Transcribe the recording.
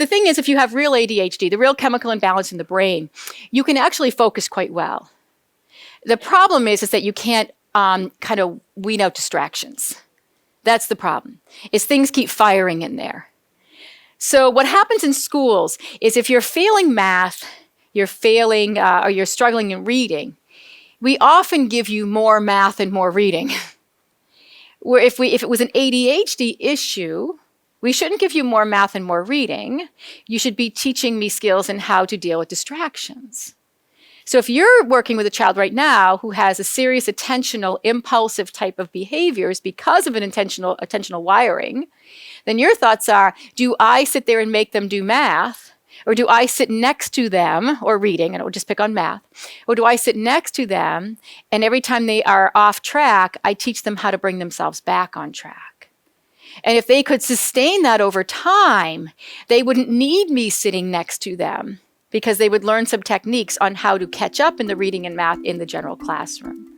the thing is, if you have real ADHD, the real chemical imbalance in the brain, you can actually focus quite well. The problem is that you can't kind of weed out distractions. That's the problem, is things keep firing in there. So what happens in schools is if you're failing math, you're failing or you're struggling in reading, we often give you more math and more reading. Where if it was an ADHD issue, we shouldn't give you more math and more reading. You should be teaching me skills in how to deal with distractions. So if you're working with a child right now who has a serious attentional, impulsive type of behaviors because of an attentional wiring, then your thoughts are, do I sit there and make them do math? Or do I sit next to them, or reading, and I would just pick on math, or do I sit next to them, and every time they are off track, I teach them how to bring themselves back on track? And if they could sustain that over time, they wouldn't need me sitting next to them, because they would learn some techniques on how to catch up in the reading and math in the general classroom.